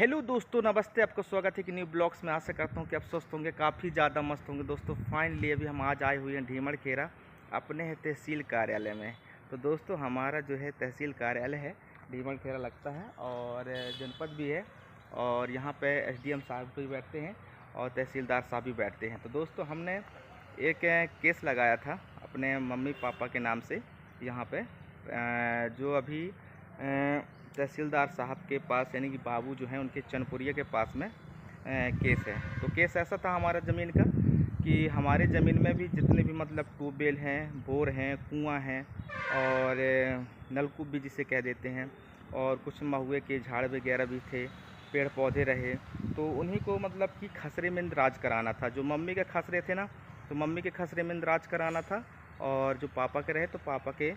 Hello दोस्तों, नमस्ते। आपका स्वागत है कि न्यू ब्लॉग्स में। आशा करता हूँ कि आप स्वस्थ होंगे, काफ़ी ज़्यादा मस्त होंगे। दोस्तों फाइनली अभी हम आज आए हुए हैं ढीमड़खेरा अपने है तहसील कार्यालय में। तो दोस्तों हमारा जो है तहसील कार्यालय है ढीमड़खेरा लगता है और जनपद भी है, और यहाँ पे एसडीएम साहब भी बैठते हैं और तहसीलदार साहब भी बैठते हैं। तो दोस्तों हमने एक केस लगाया था अपने मम्मी पापा के नाम से यहाँ पे, जो अभी तहसीलदार साहब के पास यानी कि बाबू जो हैं उनके चनपुरिया के पास में केस है। तो केस ऐसा था हमारा ज़मीन का कि हमारे ज़मीन में भी जितने भी मतलब ट्यूबवेल हैं, बोर हैं, कुआं हैं और नलकूप भी जिसे कह देते हैं, और कुछ महुए के झाड़ वगैरह भी थे, पेड़ पौधे रहे। तो उन्हीं को मतलब कि खसरे में इंदराज कराना था। जो मम्मी के खसरे थे ना, तो मम्मी के खसरे में इंदराज कराना था, और जो पापा के रहे तो पापा के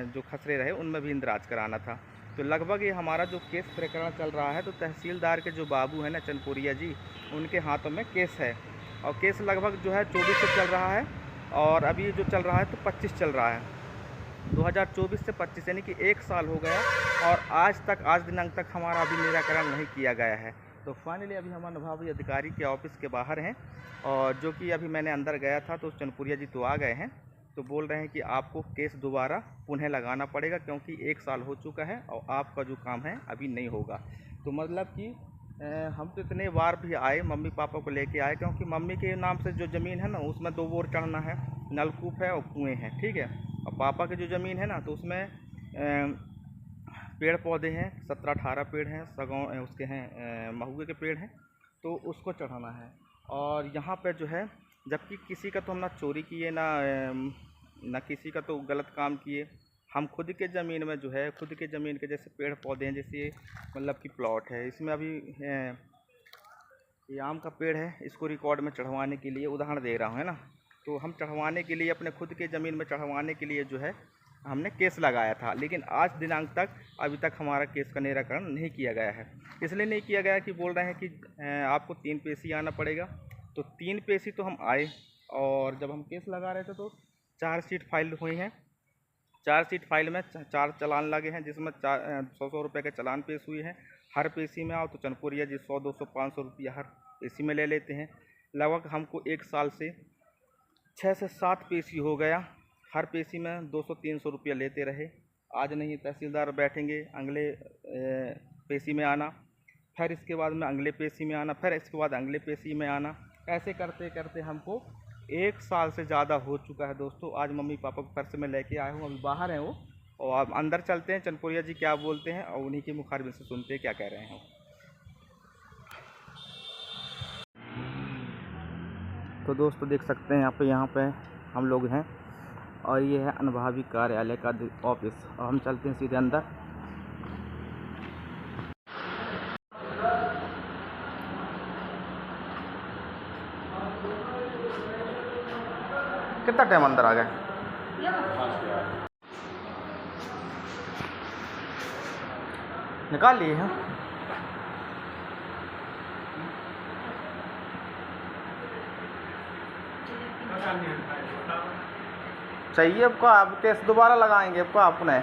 जो खसरे रहे उनमें भी इंदराज कराना था। तो लगभग ये हमारा जो केस प्रकरण चल रहा है, तो तहसीलदार के जो बाबू हैं ना चनपुरिया जी, उनके हाथों में केस है। और केस लगभग जो है 24 से चल रहा है, और अभी जो चल रहा है तो 25 चल रहा है। 2024 से 25 यानी कि 1 साल हो गया, और आज दिनांक तक हमारा अभी निराकरण नहीं किया गया है। तो फाइनली अभी हम अनुभागीय अधिकारी के ऑफिस के बाहर हैं, और जो कि अभी मैंने अंदर गया था तो चनपुरिया जी तो आ गए हैं। तो बोल रहे हैं कि आपको केस दोबारा पुनः लगाना पड़ेगा, क्योंकि 1 साल हो चुका है और आपका जो काम है अभी नहीं होगा। तो मतलब कि हम तो इतने बार भी आए, मम्मी पापा को लेके आए, क्योंकि मम्मी के नाम से जो ज़मीन है ना उसमें 2 बोर चढ़ना है, नलकूप है और कुएँ हैं, ठीक है। और पापा की जो ज़मीन है ना तो उसमें पेड़ पौधे हैं, 17-18 पेड़ हैं, सगौन उसके हैं, महुए के पेड़ हैं, तो उसको चढ़ाना है। और यहाँ पे जो है, जबकि किसी का तो हम ना चोरी किए ना किसी का तो गलत काम किए, हम खुद के ज़मीन में जो है, खुद के ज़मीन के जैसे पेड़ पौधे हैं, जैसे मतलब कि प्लॉट है, इसमें अभी ये आम का पेड़ है, इसको रिकॉर्ड में चढ़वाने के लिए उदाहरण दे रहा हूँ, है ना। तो हम चढ़वाने के लिए, अपने खुद के ज़मीन में चढ़वाने के लिए जो है हमने केस लगाया था, लेकिन आज दिनांक तक अभी तक हमारा केस का निराकरण नहीं किया गया है। इसलिए नहीं किया गया कि बोल रहे हैं कि आपको 3 पेशी आना पड़ेगा। तो 3 पेशी तो हम आए, और जब हम केस लगा रहे थे तो 4 शीट फाइल हुई हैं। 4 शीट फाइल में 4 चालान लगे हैं, जिसमें 100-100 रुपये के चालान पेश हुए हैं। हर पेशी में आओ तो चनपुरिया जी 100, 200, 500 रुपया हर पेशी में ले लेते हैं। लगभग हमको 1 साल से 6 से 7 पेशी हो गया, हर पेशी में 200-300 रुपया लेते रहे। आज नहीं तहसीलदार बैठेंगे, अगले पेशी में आना, फिर इसके बाद में अगले पेशी में आना, फिर इसके बाद अगले पेशी में आना, ऐसे करते करते हमको 1 साल से ज़्यादा हो चुका है। दोस्तों आज मम्मी पापा को फिर से मैं लेके आया हूँ, अभी बाहर हैं वो, और आप अंदर चलते हैं, चनपुरिया जी क्या बोलते हैं और उन्हीं के मुखारबिन से सुनते हैं क्या कह रहे हैं। तो दोस्तों देख सकते हैं यहाँ पे हम लोग हैं, और ये है अनुभागीय कार्यालय का ऑफिस, और हम चलते हैं सीधे अंदर। कितना टाइम अंदर आ गए? निकाल लिए हैं। चाहिए आपको? आप केस दोबारा लगाएंगे आपको? आपने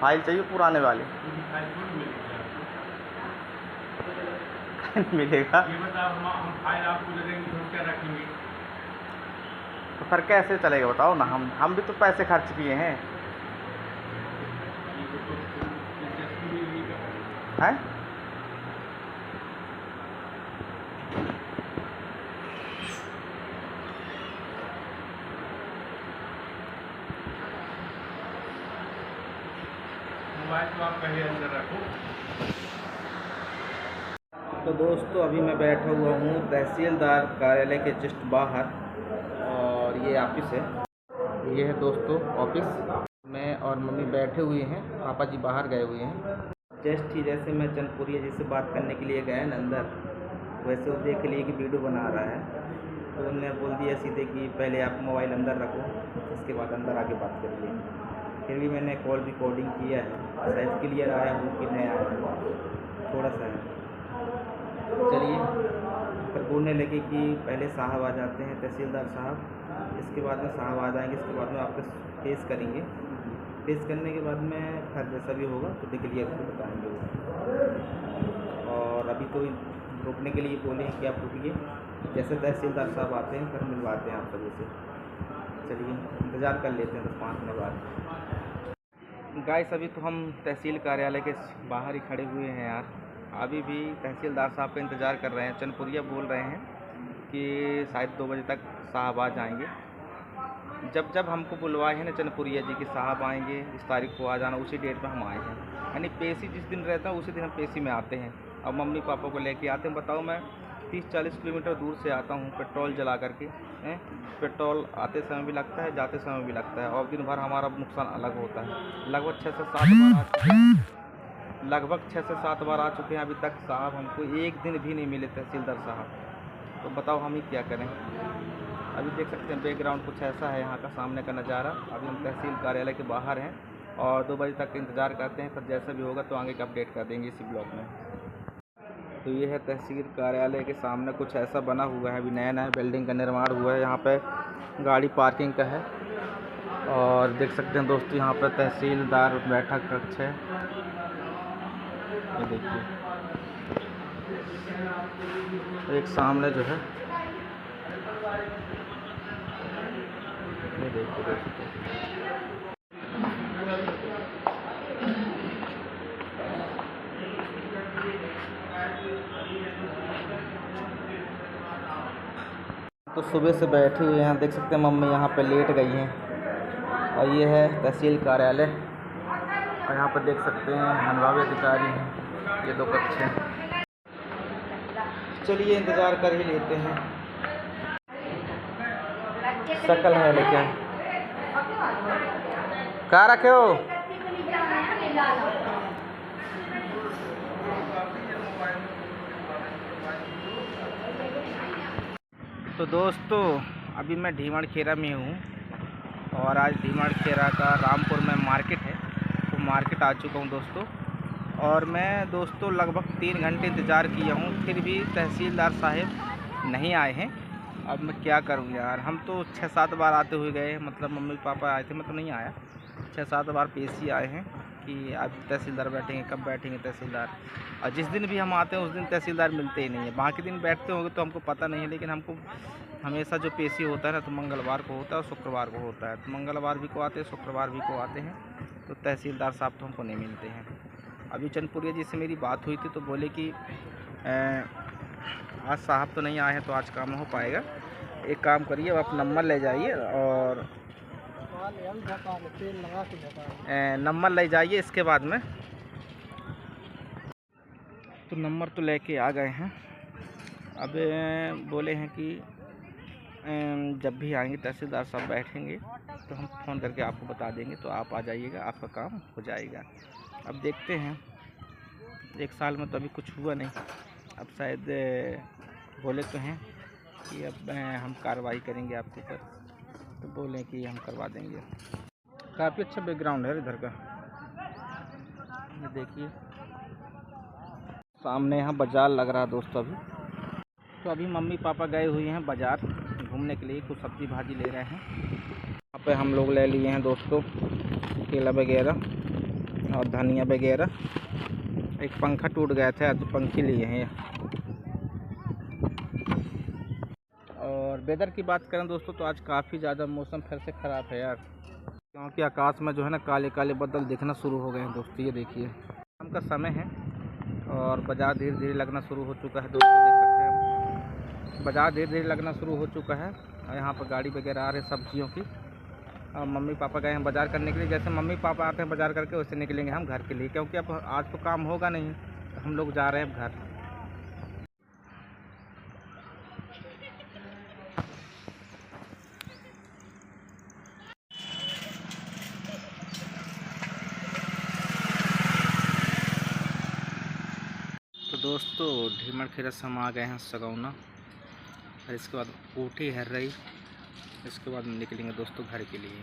फाइल चाहिए पुराने वाली? मिलेगा ये बताओ, हम फाइल आपको दे देंगे तो क्या रखेंगे? तो फिर कैसे चलेगा बताओ ना। हम भी तो पैसे खर्च किए हैं। हैं? मोबाइल तो आप पहले अंदर रखो। तो दोस्तों अभी मैं बैठा हुआ हूँ तहसीलदार कार्यालय के जस्ट बाहर, और ये ऑफिस है। ये है दोस्तों ऑफिस, मैं और मम्मी बैठे हुए हैं, पापा जी बाहर गए हुए हैं। जस्ट ही जैसे मैं चनपुरिया जी से बात करने के लिए गया ना अंदर, वैसे वो देख लिए कि वीडियो बना रहा है, तो उन्होंने बोल दिया सीधे कि पहले आप मोबाइल अंदर रखो, इसके बाद अंदर आके बात करिए। फिर भी मैंने कॉल रिकॉर्डिंग किया है, शायद क्लियर आया हो कि नहीं आया है, थोड़ा सा है। चलिए, फिर बोलने लगे कि पहले साहब आ जाते हैं, तहसीलदार साहब, इसके बाद में साहब आ जाएंगे, इसके बाद में आपका केस करेंगे। टेस्ट करने के बाद में फिर जैसा भी होगा तो डिक्लेयर को बताएंगे वो। और अभी तो रुकने के लिए बोले हैं कि आप रुकिए, जैसे तहसीलदार साहब आते हैं फिर मिलवाते हैं आप सभी से। चलिए इंतज़ार कर लेते हैं 10-5 मिनट बाद। गाइस अभी तो हम तहसील कार्यालय के बाहर ही खड़े हुए हैं यार। अभी भी तहसीलदार साहब का इंतज़ार कर रहे हैं। चनपुरिया बोल रहे हैं कि शायद 2 बजे तक साहब आ जाएंगे। जब जब हमको बुलवाए हैं ना चनपुरिया जी कि साहब आएंगे इस तारीख को आ जाना, उसी डेट पे हम आए हैं। यानी पेशी जिस दिन रहता है उसी दिन हम पेशी में आते हैं और मम्मी पापा को लेके आते हैं। बताओ मैं 30-40 किलोमीटर दूर से आता हूँ पेट्रोल जला करके। पेट्रोल आते समय भी लगता है, जाते समय भी लगता है, और दिन भर हमारा नुकसान अलग होता है। लगभग 6 से 7 बार आ चुके हैं, लगभग 6 से 7 बार आ चुके हैं। अभी तक साहब हमको एक दिन भी नहीं मिले तहसीलदार साहब। तो बताओ हम ही क्या करें। अभी देख सकते हैं बैकग्राउंड कुछ ऐसा है यहाँ का सामने का नज़ारा। अभी हम तहसील कार्यालय के बाहर हैं और 2 बजे तक इंतज़ार करते हैं, फिर जैसा भी होगा तो आगे का अपडेट कर देंगे इसी ब्लॉग में। तो ये है तहसील कार्यालय के सामने कुछ ऐसा बना हुआ है। अभी नया नया बिल्डिंग का निर्माण हुआ है। यहाँ पे गाड़ी पार्किंग का है और देख सकते हैं दोस्तों यहाँ पर तहसीलदार बैठक कक्ष है। ये देखिए एक सामने जो है, ये देखिए दोस्तों तो सुबह से बैठी हुई हैं। देख सकते हैं मम्मी यहाँ पे लेट गई हैं। और ये है तहसील कार्यालय और यहाँ पर देख सकते हैं मनभावी अधिकारी हैं। ये 2 कक्ष हैं। चलिए इंतज़ार कर ही लेते हैं। शकल है लेकिन कहाँ रखे हो? तो दोस्तों अभी मैं ढीमड़खेरा में हूँ और आज ढीमड़खेरा का रामपुर में मार्केट है, तो मार्केट आ चुका हूँ दोस्तों। और मैं दोस्तों लगभग 3 घंटे इंतज़ार किया हूँ, फिर भी तहसीलदार साहब नहीं आए हैं। अब मैं क्या करूँ यार। हम तो 6-7 बार आते हुए गए, मतलब मम्मी पापा आए थे, मैं तो नहीं आया। 6-7 बार पेशी आए हैं कि अब तहसीलदार बैठेंगे, कब बैठेंगे तहसीलदार। और जिस दिन भी हम आते हैं उस दिन तहसीलदार मिलते ही नहीं है। बाकी दिन बैठते होंगे तो हमको पता नहीं है, लेकिन हमको हमेशा जो पेशी होता है ना तो मंगलवार को होता है और शुक्रवार को होता है। तो मंगलवार भी को आते हैं, शुक्रवार भी को आते हैं, तो तहसीलदार साहब तो हमको नहीं मिलते हैं। अभी चनपुरिया जी से मेरी बात हुई थी तो बोले कि आज साहब तो नहीं आए हैं तो आज काम हो पाएगा। एक काम करिए, आप नंबर ले जाइए और नंबर ले जाइए। इसके बाद में तो नंबर तो लेके आ गए हैं। अब बोले हैं कि जब भी आएंगे तहसीलदार साहब बैठेंगे तो हम फ़ोन करके आपको बता देंगे, तो आप आ जाइएगा, आपका काम हो जाएगा। अब देखते हैं, 1 साल में तो अभी कुछ हुआ नहीं। अब शायद बोले तो हैं कि अब हम कार्रवाई करेंगे आपके ऊपर, तो बोलें कि हम करवा देंगे। काफ़ी अच्छा बैकग्राउंड है इधर का, ये देखिए सामने यहाँ बाज़ार लग रहा है दोस्तों। तो अभी मम्मी पापा गए हुए हैं बाज़ार घूमने के लिए, कुछ सब्ज़ी भाजी ले रहे हैं। यहाँ पे हम लोग ले लिए हैं दोस्तों केला वगैरह और धनिया वगैरह। एक पंखा टूट गया था तो पंखे लिए हैं। और वेदर की बात करें दोस्तों तो आज काफ़ी ज़्यादा मौसम फिर से ख़राब है यार, क्योंकि आकाश में जो है ना काले काले बादल दिखना शुरू हो गए हैं दोस्तों। ये देखिए शाम का समय है और बाज़ार धीरे धीरे लगना शुरू हो चुका है दोस्तों। देख सकते हैं बाज़ार धीरे धीरे लगना शुरू हो चुका है और यहाँ पर गाड़ी वगैरह आ रही है सब्जियों की। और मम्मी पापा गए हैं बाज़ार करने के लिए। जैसे मम्मी पापा आते हैं बाज़ार करके वैसे निकलेंगे हम घर के लिए, क्योंकि अब आज तो काम होगा नहीं, तो हम लोग जा रहे हैं अब घर। तो दोस्तों ढीमड़खेरा से हम आ गए हैं सगौना और इसके बाद ऊटी हर रही, इसके बाद निकलेंगे दोस्तों घर के लिए।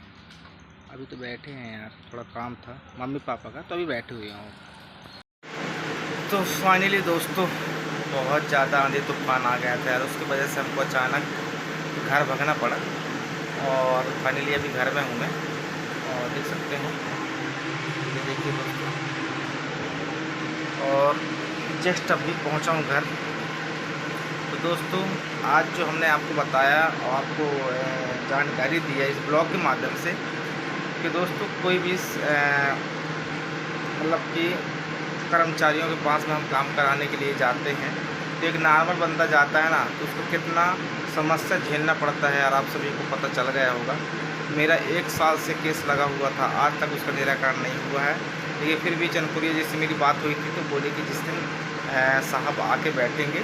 अभी तो बैठे हैं यार, थोड़ा काम था मम्मी पापा का, तो अभी बैठे हुए हैं। तो फाइनली दोस्तों बहुत ज़्यादा आंधी तूफान आ गया था यार, उसकी वजह से हमको अचानक घर भागना पड़ा और फाइनली अभी घर में हूँ मैं। और देख सकते हैं जस्ट अभी पहुंचा हूं घर। तो दोस्तों आज जो हमने आपको बताया और आपको जानकारी दी है इस ब्लॉग के माध्यम से कि दोस्तों कोई भी मतलब कि कर्मचारियों के पास में हम काम कराने के लिए जाते हैं तो एक नॉर्मल बंदा जाता है ना तो उसको कितना समस्या झेलना पड़ता है यार, आप सभी को पता चल गया होगा। मेरा 1 साल से केस लगा हुआ था, आज तक उसका निराकरण नहीं हुआ है। लेकिन फिर भी चनपुरिया जैसे मेरी बात हुई थी तो बोले कि जिस दिन साहब आके बैठेंगे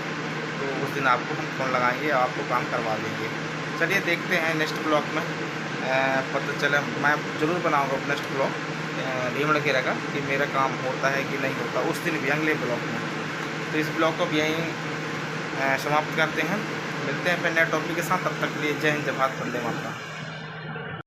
तो उस दिन आपको हम फ़ोन लगाएंगे और आपको काम करवा देंगे। चलिए देखते हैं नेक्स्ट ब्लॉग में पता चले, मैं ज़रूर बनाऊँगा नेक्स्ट ब्लॉग ढीमड़ खेरा का कि मेरा काम होता है कि नहीं होता, उस दिन भी अगले ब्लॉग में। तो इस ब्लॉग को भी यहीं समाप्त करते हैं, मिलते हैं फिर नए टॉपिक के साथ। तब तक के लिए जय हिंद, जय भारत, वंदे मातरम।